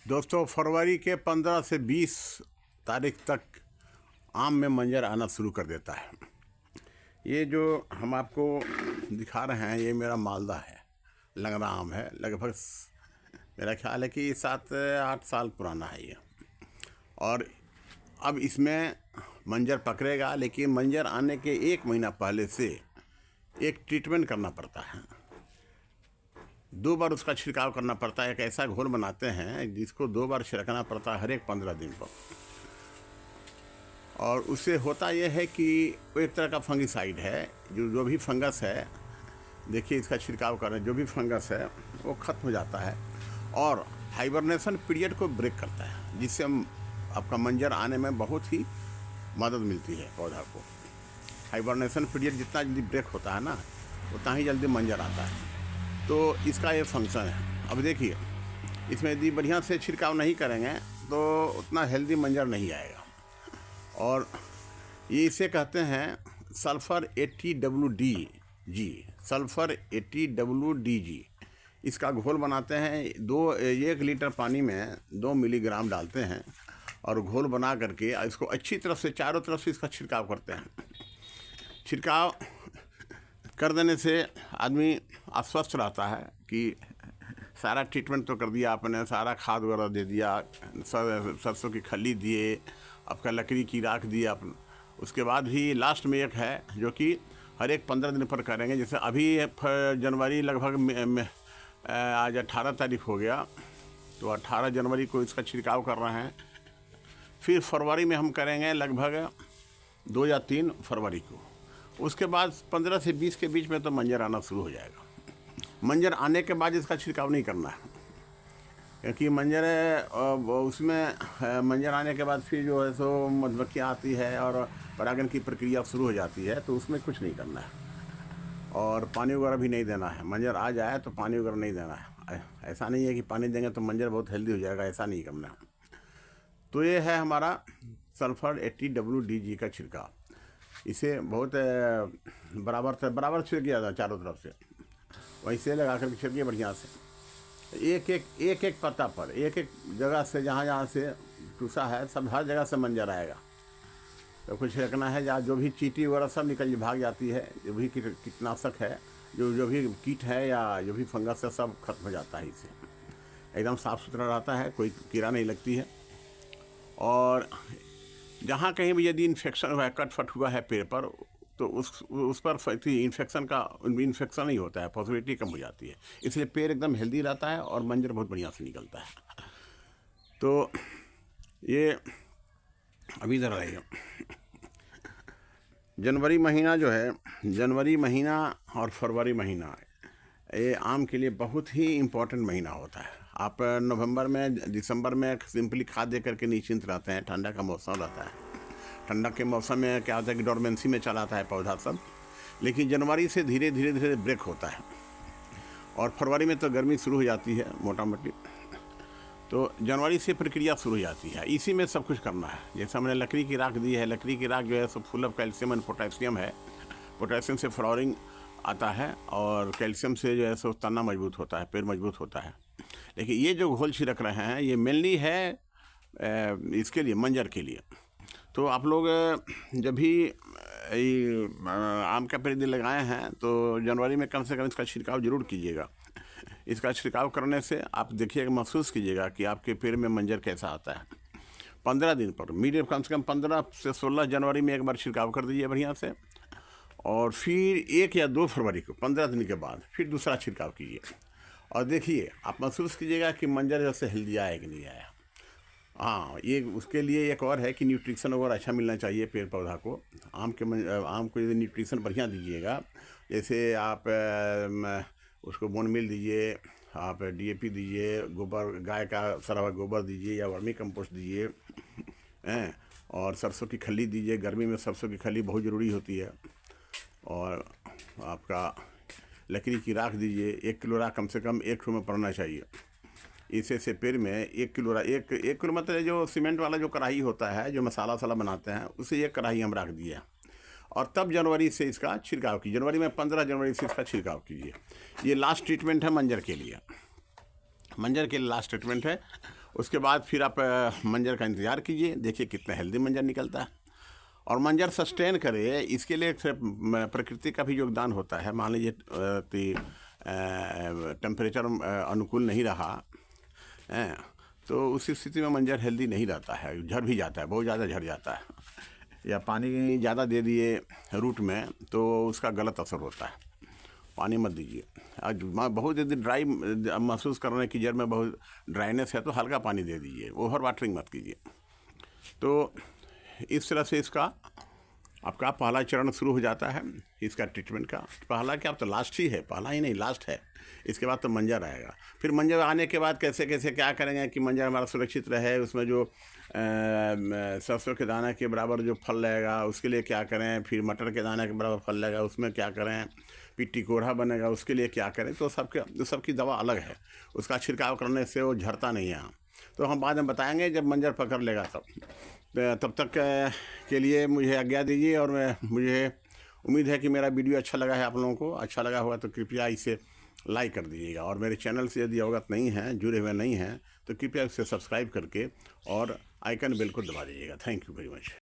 दोस्तों, फरवरी के 15 से 20 तारीख तक आम में मंजर आना शुरू कर देता है। ये जो हम आपको दिखा रहे हैं, ये मेरा मालदा है, लंगड़ा आम है। लगभग मेरा ख्याल है कि 7-8 साल पुराना है ये। और अब इसमें मंजर पकड़ेगा, लेकिन मंजर आने के 1 महीना पहले से एक ट्रीटमेंट करना पड़ता है। 2 बार उसका छिड़काव करना पड़ता है। एक ऐसा घोल बनाते हैं जिसको 2 बार छिड़कना पड़ता है हर एक 15 दिन पर। और उससे होता यह है कि वो एक तरह का फंगिसाइड है। जो भी फंगस है, देखिए इसका छिड़काव कर रहे हैं, जो भी फंगस है वो ख़त्म हो जाता है और हाइबरनेशन पीरियड को ब्रेक करता है, जिससे आपका मंजर आने में बहुत ही मदद मिलती है पौधा को। हाइबरनेशन पीरियड जितना जल्दी ब्रेक होता है ना, उतना ही जल्दी मंजर आता है। तो इसका ये फंक्शन है। अब देखिए, इसमें यदि बढ़िया से छिड़काव नहीं करेंगे तो उतना हेल्दी मंजर नहीं आएगा। और ये इसे कहते हैं सल्फ़र 80WDG, सल्फ़र 80WDG। इसका घोल बनाते हैं। 1 लीटर पानी में 2 मिलीग्राम डालते हैं और घोल बना करके इसको अच्छी तरफ से चारों तरफ से इसका छिड़काव करते हैं। छिड़काव कर देने से आदमी आश्वस्त रहता है कि सारा ट्रीटमेंट तो कर दिया आपने, सारा खाद वगैरह दे दिया, सरसों की खली दिए, आपका लकड़ी की राख दिया आप। उसके बाद भी लास्ट में एक है जो कि हर एक 15 दिन पर करेंगे। जैसे अभी जनवरी लगभग आज 18 तारीख हो गया, तो 18 जनवरी को इसका छिड़काव कर रहे हैं। फिर फरवरी में हम करेंगे लगभग 2 या 3 फरवरी को। उसके बाद 15 से 20 के बीच में तो मंजर आना शुरू हो जाएगा। मंजर आने के बाद इसका छिड़काव नहीं करना है, क्योंकि उसमें मंजर आने के बाद फिर जो है सो मधुमक्खियाँ आती है और परागण की प्रक्रिया शुरू हो जाती है, तो उसमें कुछ नहीं करना है और पानी वगैरह भी नहीं देना है। मंजर आ जाए तो पानी वगैरह नहीं देना है। ऐसा नहीं है कि पानी देंगे तो मंजर बहुत हेल्दी हो जाएगा, ऐसा नहीं करना है। तो ये है हमारा सल्फ़र 80WDG का छिड़काव। इसे बहुत बराबर छिड़किया था चारों तरफ से, वैसे लगा कर छिड़किए बढ़िया से। एक पत्ता पर एक जगह से जहाँ से टूसा है, सब हर जगह से मंजर आएगा। तो कुछ छिड़कना है जहाँ जो भी चींटी वगैरह सब भाग जाती है, जो भी कीटनाशक है, जो भी कीट है या जो भी फंगस है, सब खत्म हो जाता है। इससे एकदम साफ़ सुथरा रहता है, कोई कीड़ा नहीं लगती है। और जहाँ कहीं भी यदि इन्फेक्शन हुआ है, कट फट हुआ है पेड़ पर, तो उस पर इन्फेक्शन ही होता है, पॉसिबिलिटी कम हो जाती है। इसलिए पेड़ एकदम हेल्दी रहता है और मंजर बहुत बढ़िया से निकलता है। तो ये अभी इधर आइए, जनवरी महीना जो है, जनवरी महीना और फरवरी महीना ये आम के लिए बहुत ही इम्पोर्टेंट महीना होता है। आप नवंबर में, दिसंबर में सिंपली खाद दे करके निश्चिंत रहते हैं, ठंडा का मौसम रहता है। ठंडा के मौसम में क्या होता है कि डोरमेंसी में चला आता है पौधा सब। लेकिन जनवरी से धीरे धीरे ब्रेक होता है और फरवरी में तो गर्मी शुरू हो जाती है मोटा मोटी। तो जनवरी से प्रक्रिया शुरू हो जाती है। इसी में सब कुछ करना है। जैसे हमने लकड़ी की राख दी है, लकड़ी की राख जो है so full of calcium and potassium है। पोटेशियम से फ्लावरिंग आता है और कैल्शियम से जो है सो तना मजबूत होता है, पेड़ मजबूत होता है। लेकिन ये जो घोल छिड़क रहे हैं, ये मेनली है इसके लिए, मंजर के लिए। तो आप लोग जब भी आम का पेड़ लगाए हैं तो जनवरी में कम से कम इसका छिड़काव जरूर कीजिएगा। इसका छिड़काव करने से आप देखिएगा, महसूस कीजिएगा कि आपके पेड़ में मंजर कैसा आता है। 15 दिन पर मीडियम, कम से कम 15 से 16 जनवरी में एक बार छिड़काव कर दीजिए बढ़िया से, और फिर 1 या 2 फरवरी को 15 दिन के बाद फिर दूसरा छिड़काव कीजिए और देखिए, आप महसूस कीजिएगा कि मंजर जैसे हेल्दी आया कि नहीं आया। हाँ, ये उसके लिए एक और है कि न्यूट्रिशन वगैरह अच्छा मिलना चाहिए पेड़ पौधा को। आम को यदि न्यूट्रिशन बढ़िया दीजिएगा, जैसे आप उसको बोन मिल दीजिए, आप DAP दीजिए, गोबर गाय का सड़ा हुआ गोबर दीजिए या वर्मी कंपोस्ट दीजिए, और सरसों की खली दीजिए। गर्मी में सरसों की खली बहुत ज़रूरी होती है। और आपका लकड़ी की राख दीजिए। 1 किलो राख कम से कम 1 ठो में पड़ना चाहिए। इससे से पेड़ में 1 किलो एक किलो मतलब जो सीमेंट वाला जो कढ़ाई होता है, जो मसाला वसाला बनाते हैं, उसे 1 कढ़ाई हम रख दिए। और तब जनवरी से इसका छिड़काव कीजिए। जनवरी में 15 जनवरी से इसका छिड़काव कीजिए। ये लास्ट ट्रीटमेंट है मंजर के लिए, मंजर के लिए लास्ट ट्रीटमेंट है। उसके बाद फिर आप मंजर का इंतज़ार कीजिए, देखिए कितना हेल्दी मंजर निकलता है। और मंजर सस्टेन करे इसके लिए प्रकृति का भी योगदान होता है। मान लीजिए टेम्परेचर अनुकूल नहीं रहा हैं, तो उस स्थिति में मंजर हेल्दी नहीं रहता है, झड़ भी जाता है, बहुत ज़्यादा झड़ जाता है, या पानी ज़्यादा दे दिए रूट में तो उसका गलत असर होता है। पानी मत दीजिए। आज बहुत यदि ड्राई महसूस कर रहे हैं कि जड़ में बहुत ड्राइनेस है तो हल्का पानी दे दीजिए, ओवर वाटरिंग मत कीजिए। तो इस तरह से इसका आपका पहला चरण शुरू हो जाता है इसका ट्रीटमेंट का। पहला क्या, अब तो लास्ट ही है, पहला ही नहीं लास्ट है। इसके बाद तो मंजर आएगा। फिर मंजर आने के बाद कैसे कैसे क्या करेंगे कि मंजर हमारा सुरक्षित रहे, उसमें जो सरसों के दाने के बराबर जो फल लगेगा उसके लिए क्या करें, फिर मटर के दाने के बराबर फल लगेगा उसमें क्या करें, पिट्टी कोढ़ा बनेगा उसके लिए क्या करें। तो सबकी दवा अलग है, उसका छिड़काव करने से वो झड़ता नहीं है। तो हम बाद में बताएंगे जब मंजर पकड़ लेगा तब तक के लिए मुझे आज्ञा दीजिए। और मुझे उम्मीद है कि मेरा वीडियो अच्छा लगा है, आप लोगों को अच्छा लगा होगा तो कृपया इसे लाइक कर दीजिएगा। और मेरे चैनल से यदि अवगत नहीं हैं, जुड़े हुए नहीं हैं, तो कृपया इसे सब्सक्राइब करके और आइकन बेल को दबा दीजिएगा। Thank you very much.